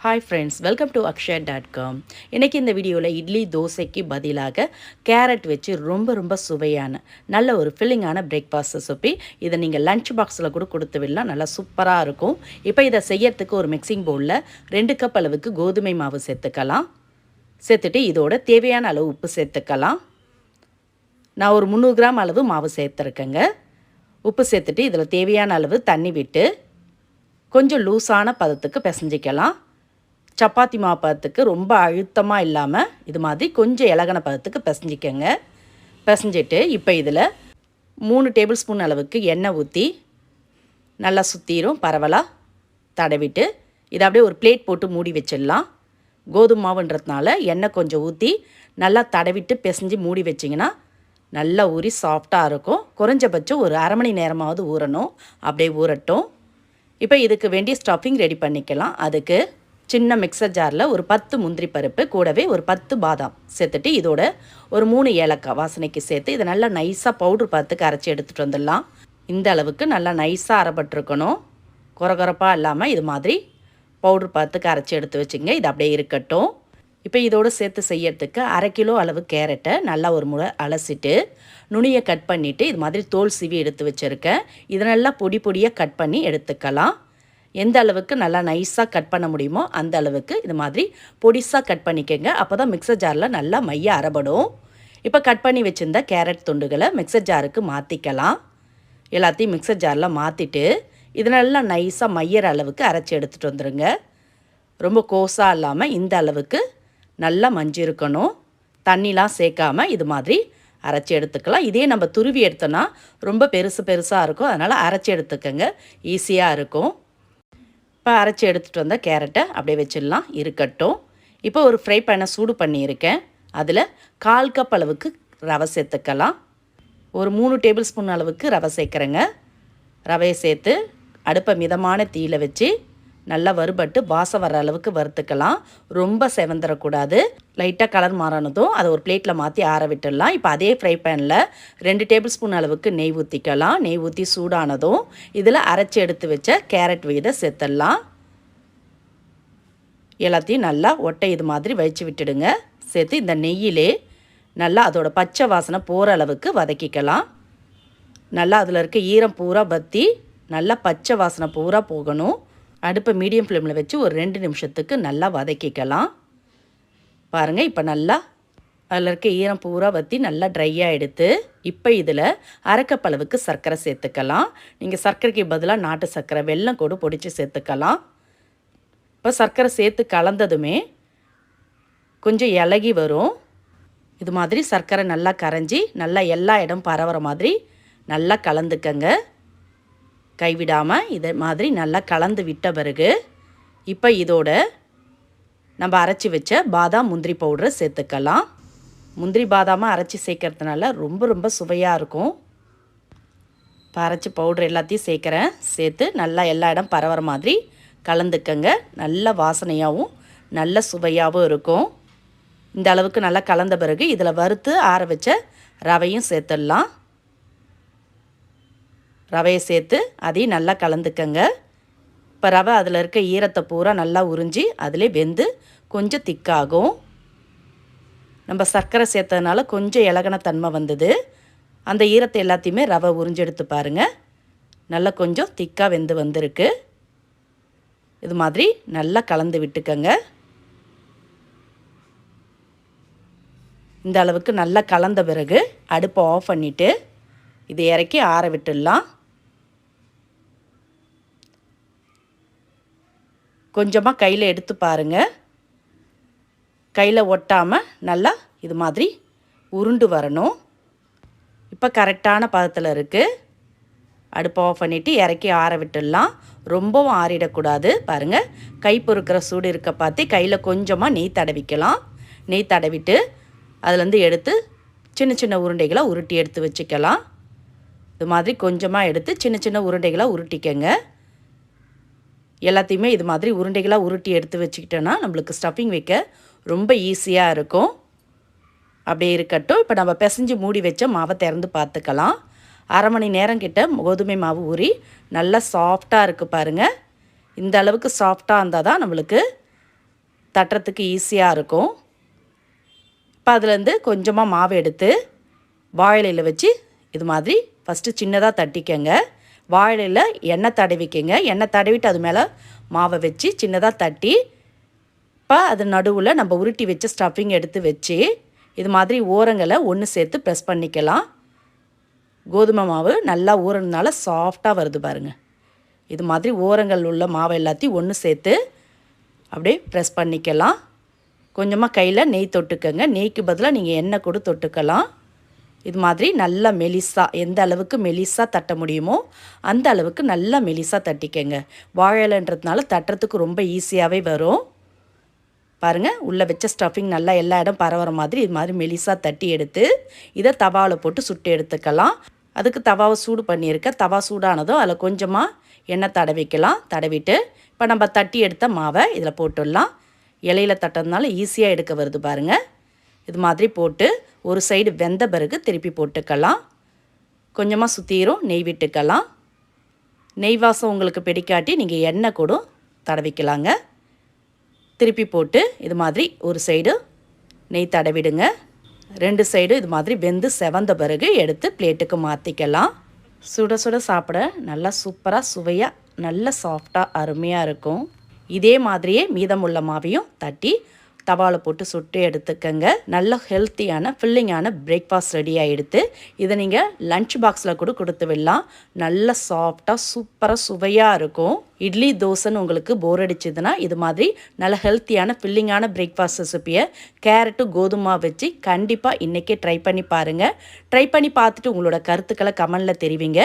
Hi friends, welcome to akshay.com. இன்றைக்கி இந்த வீடியோவில் இட்லி தோசைக்கு பதிலாக கேரட் வச்சு ரொம்ப சுவையான நல்ல ஒரு ஃபில்லிங்கான பிரேக்ஃபாஸ்ட் ரெசிபி. இதை நீங்கள் லஞ்ச் பாக்ஸில் கூட கொடுத்து விடலாம், நல்லா சூப்பராக இருக்கும். இப்போ இதை செய்யறதுக்கு ஒரு மிக்சிங் பவுலில் 2 கப் அளவுக்கு கோதுமை மாவு சேர்த்துக்கலாம். சேர்த்துட்டு இதோட தேவையான அளவு உப்பு சேர்த்துக்கலாம். நான் ஒரு 300 கிராம் அளவு மாவு சேர்த்துருக்கேங்க. உப்பு சேர்த்துட்டு இதில் தேவையான அளவு தண்ணி விட்டு கொஞ்சம் லூஸான பதத்துக்கு பிசைஞ்சிக்கலாம். சப்பாத்தி மாவு பதத்துக்கு ரொம்ப அழுத்தமாக இல்லாமல் இது மாதிரி கொஞ்சம் இலகன பதத்துக்கு பிசைஞ்சிக்கங்க. பிசைஞ்சிட்டு இப்போ இதில் 3 டேபிள் ஸ்பூன் அளவுக்கு எண்ணெய் ஊற்றி நல்லா சுற்றிரும் பரவலாக தடவிட்டு இதை அப்படியே ஒரு பிளேட் போட்டு மூடி வச்சிடலாம். கோதுமை மாவுன்றதுனால எண்ணெய் கொஞ்சம் ஊற்றி நல்லா தடவிட்டு பிசைஞ்சு மூடி வச்சிங்கன்னா நல்லா ஊறி சாஃப்டாக இருக்கும். குறைஞ்சபட்சம் ஒரு அரை மணி நேரமாவது ஊறணும். அப்படியே ஊறட்டும். இப்போ இதுக்கு வேண்டிய ஸ்டஃபிங் ரெடி பண்ணிக்கலாம். அதுக்கு சின்ன மிக்சர் ஜாரில் ஒரு 10 முந்திரி பருப்பு கூடவே ஒரு 10 பாதாம் சேர்த்துட்டு இதோட ஒரு 3 ஏலக்காய் வாசனைக்கு சேர்த்து இதை நல்லா நைஸாக பவுட்ரு பார்த்துக்கு அரைச்சி எடுத்துகிட்டு வந்துடலாம். இந்த அளவுக்கு நல்லா நைஸாக அரைப்பட்டிருக்கணும், குறகுறப்பாக இல்லாமல் இது மாதிரி பவுட்ரு பார்த்துக்கு அரைச்சி எடுத்து வச்சுங்க. இது அப்படியே இருக்கட்டும். இப்போ இதோடு சேர்த்து செய்யறதுக்கு 1/2 கிலோ அளவு கேரட்டை நல்லா ஒரு முறை அலசிட்டு நுனியை கட் பண்ணிவிட்டு இது மாதிரி தோல் சீவி எடுத்து வச்சுருக்கேன். இதை நல்லா பொடியாக கட் பண்ணி எடுத்துக்கலாம். எந்த அளவுக்கு நல்லா நைஸாக கட் பண்ண முடியுமோ அந்த அளவுக்கு இது மாதிரி பொடிசாக கட் பண்ணிக்கோங்க. அப்போ தான் மிக்சர் ஜாரில் நல்லா மைய அரைபடும். இப்போ கட் பண்ணி வச்சுருந்த கேரட் துண்டுகளை மிக்சர் ஜாருக்கு மாற்றிக்கலாம். எல்லாத்தையும் மிக்சர் ஜாரில் மாற்றிட்டு இது நல்லா நைஸாக மையிற அளவுக்கு அரைச்சி எடுத்துகிட்டு வந்துடுங்க. ரொம்ப கோஸாக இல்லாமல் இந்த அளவுக்கு நல்லா மஞ்சிருக்கணும். தண்ணிலாம் சேர்க்காமல் இது மாதிரி அரைச்சி எடுத்துக்கலாம். இதே நம்ம துருவி எடுத்தோன்னா ரொம்ப பெருசாக இருக்கும். அதனால் அரைச்சி எடுத்துக்கோங்க, ஈஸியாக இருக்கும். இப்போ அரைச்சி எடுத்துகிட்டு வந்த கேரட்டை அப்படியே வச்சிடலாம், இருக்கட்டும். இப்போ ஒரு ஃப்ரை பேனை சூடு பண்ணியிருக்கேன். அதில் 1/4 கப் அளவுக்கு ரவை சேர்த்துக்கலாம். ஒரு 3 டேபிள் ஸ்பூன் அளவுக்கு ரவை சேர்க்குறேங்க. ரவையை சேர்த்து அடுப்பை மிதமான தீயில் வச்சு நல்லா வறுபட்டு வாசம் வர அளவுக்கு வறுத்துக்கலாம். ரொம்ப செவந்துடக்கூடாது. லைட்டாக கலர் மாறினதும் அதை ஒரு பிளேட்டில் மாற்றி ஆற விட்டுடலாம். இப்போ அதே ஃப்ரை பேனில் 2 டேபிள் ஸ்பூன் அளவுக்கு நெய் ஊற்றிக்கலாம். நெய் ஊற்றி சூடானதும் இதில் அரைச்சி எடுத்து வச்ச கேரட் விதை சேர்த்துடலாம். எல்லாத்தையும் நல்லா ஒட்டை இது மாதிரி வச்சு விட்டுடுங்க. சேர்த்து இந்த நெய்யிலே நல்லா அதோட பச்சை வாசனை போகிற அளவுக்கு வதக்கிக்கலாம். நல்லா அதில் இருக்க ஈரம் பூரா பற்றி நல்லா பச்சை வாசனை பூரா போகணும். அடுப்பை மீடியம் ஃப்ளேமில் வச்சு ஒரு 2 நிமிஷத்துக்கு நல்லா வதக்கிக்கலாம். பாருங்கள், இப்போ நல்லா அதில் இருக்க ஈரம் பூரா வற்றி நல்லா ட்ரையாக எடுத்து இப்போ இதில் 1/2 கப் அளவுக்கு சர்க்கரை சேர்த்துக்கலாம். நீங்கள் சர்க்கரைக்கு பதிலாக நாட்டு சர்க்கரை வெல்லம் கூட பொடிச்சு சேர்த்துக்கலாம். இப்போ சர்க்கரை சேர்த்து கலந்ததுமே கொஞ்சம் இலகி வரும். இது மாதிரி சர்க்கரை நல்லா கரைஞ்சி நல்லா எல்லா இடம் பரவுற மாதிரி நல்லா கலந்துக்கங்க. கைவிடாமல் இதை மாதிரி நல்லா கலந்து விட்ட பிறகு இப்போ இதோட நம்ம அரைச்சி வச்ச பாதாம் முந்திரி பவுடரை சேர்த்துக்கலாம். முந்திரி பாதாமாக அரைச்சி சேர்க்கறதுனால ரொம்ப சுவையாக இருக்கும். இப்போ அரைச்சி பவுட்ரு எல்லாத்தையும் சேர்க்குறேன். சேர்த்து நல்லா எல்லா இடம் பரவுற மாதிரி கலந்துக்கங்க. நல்ல வாசனையாகவும் நல்ல சுவையாகவும் இருக்கும். இந்த அளவுக்கு நல்லா கலந்த பிறகு இதில் வறுத்து ஆற வச்ச ரவையும் சேர்த்துடலாம். ரவையை சேர்த்து அதையும் நல்லா கலந்துக்கங்க. இப்போ ரவை அதில் இருக்க ஈரத்தை பூரா நல்லா உறிஞ்சி அதிலே வெந்து கொஞ்சம் திக்காகும். நம்ம சர்க்கரை சேர்த்ததுனால கொஞ்சம் இலகன தன்மை வந்தது. அந்த ஈரத்தை எல்லாத்தையுமே ரவை உறிஞ்சி எடுத்து பாருங்கள். நல்லா கொஞ்சம் திக்காக வெந்து வந்திருக்கு. இது மாதிரி நல்லா கலந்து விட்டுக்கங்க. இந்த அளவுக்கு நல்லா கலந்த பிறகு அடுப்பை ஆஃப் பண்ணிவிட்டு இதை இறக்கி ஆற விட்டுடலாம். கொஞ்சமாக கையில் எடுத்து பாருங்கள். கையில் ஒட்டாமல் நல்லா இது மாதிரி உருண்டு வரணும். இப்போ கரெக்டான பதத்தில் இருக்குது. அடுப்பை ஆஃப் பண்ணிவிட்டு இறக்கி ஆற விட்டுடலாம். ரொம்பவும் ஆறிடக்கூடாது. பாருங்கள், கை பொறுக்கிற சூடு இருக்க பார்த்து கையில் கொஞ்சமாக நெய் தடவிக்கலாம். நெய் தடவிட்டு அதுலேருந்து எடுத்து சின்ன உருண்டைகளாக உருட்டி எடுத்து வச்சுக்கலாம். இது மாதிரி கொஞ்சமாக எடுத்து சின்ன உருண்டைகளாக உருட்டிக்கங்க. எல்லாத்தையுமே இது மாதிரி உருண்டைகளாக உருட்டி எடுத்து வச்சுக்கிட்டோன்னா நம்மளுக்கு ஸ்டஃபிங் வைக்க ரொம்ப ஈஸியாக இருக்கும். அப்படியே இருக்கட்டும். இப்போ நம்ம பிசைஞ்சு மூடி வச்ச மாவை திறந்து பார்த்துக்கலாம். அரை மணி நேரம் கிட்ட கோதுமை மாவு ஊறி நல்லா சாஃப்டாக இருக்குது பாருங்கள். இந்த அளவுக்கு சாஃப்டாக இருந்தால் தான் நம்மளுக்கு தட்டுறதுக்கு ஈஸியாக இருக்கும். இப்போ அதுலேருந்து கொஞ்சமாக மாவு எடுத்து வாழையில வச்சு இது மாதிரி ஃபஸ்ட்டு சின்னதாக தட்டிக்கங்க. வாழையில எண்ணெய் தடவிக்கங்க. எண்ணெய் தடவிட்டு அது மேலே மாவை வச்சு சின்னதாக தட்டி இப்போ அது நடுவில் நம்ம உருட்டி வச்சு ஸ்டஃபிங் எடுத்து வச்சு இது மாதிரி ஓரங்களை ஒன்று சேர்த்து ப்ரெஸ் பண்ணிக்கலாம். கோதுமை மாவு நல்லா ஊறினால சாஃப்டாக வருது பாருங்கள். இது மாதிரி ஓரங்கள் உள்ள மாவை எல்லாத்தையும் ஒன்று சேர்த்து அப்படியே ப்ரெஸ் பண்ணிக்கலாம். கொஞ்சமாக கையில் நெய் தொட்டுக்கங்க. நெய்க்கு பதிலாக நீங்கள் எண்ணெய் கூட தொட்டுக்கலாம். இது மாதிரி நல்லா மெலிசாக எந்த அளவுக்கு மெலிசாக தட்ட முடியுமோ அந்த அளவுக்கு நல்லா மெலிசாக தட்டிக்கங்க. வாழைன்றதுனால தட்டுறதுக்கு ரொம்ப ஈஸியாகவே வரும். பாருங்கள், உள்ளே வச்ச ஸ்டஃபிங் நல்லா எல்லா இடம் பரவுற மாதிரி இது மாதிரி மெலிசாக தட்டி எடுத்து இதை தவாவில் போட்டு சுட்டு எடுத்துக்கலாம். அதுக்கு தவாவை சூடு பண்ணியிருக்க. தவா சூடானதோ அதில் கொஞ்சமாக எண்ணெய் தடவிக்கலாம். தடவிட்டு இப்போ நம்ம தட்டி எடுத்த மாவை இதில் போட்டுடலாம். இலையில் தட்டுறதுனால ஈஸியாக எடுக்க வருது பாருங்கள். இது மாதிரி போட்டு ஒரு சைடு வெந்த பிறகு திருப்பி போட்டுக்கலாம். கொஞ்சமாக சுற்றிரும் நெய் விட்டுக்கலாம். நெய் வாசம் உங்களுக்கு பிடிக்காட்டி நீங்கள் எண்ணெய் கூட தடவிக்கலாங்க. திருப்பி போட்டு இது மாதிரி ஒரு சைடு நெய் தடவிடுங்க. 2 சைடு இது மாதிரி வெந்து செவந்த பிறகு எடுத்து பிளேட்டுக்கு மாற்றிக்கலாம். சுட சுட சாப்பிட நல்லா சூப்பராக சுவையாக நல்ல சாஃப்டாக அருமையாக இருக்கும். இதே மாதிரியே மீதமுள்ள மாவையும் தட்டி தவாவில் போட்டு சுட்டு எடுத்துக்கங்க. நல்ல ஹெல்த்தியான ஃபில்லிங்கான பிரேக்ஃபாஸ்ட் ரெடி ஆகிடுது. இதை நீங்கள் லன்ச் பாக்ஸில் கூட கொடுத்து விடலாம். நல்ல சாஃப்டாக சூப்பராக சுவையாக இருக்கும். இட்லி தோசைன்னு உங்களுக்கு போர் அடிச்சதுன்னா இது மாதிரி நல்ல ஹெல்த்தியான ஃபில்லிங்கான பிரேக்ஃபாஸ்ட் ரெசிப்பியை கேரட்டு கோதுமை வச்சு கண்டிப்பாக இன்றைக்கே ட்ரை பண்ணி பாருங்கள். ட்ரை பண்ணி பார்த்துட்டு உங்களோட கருத்துக்களை கமெண்டில் தெரிவிங்க.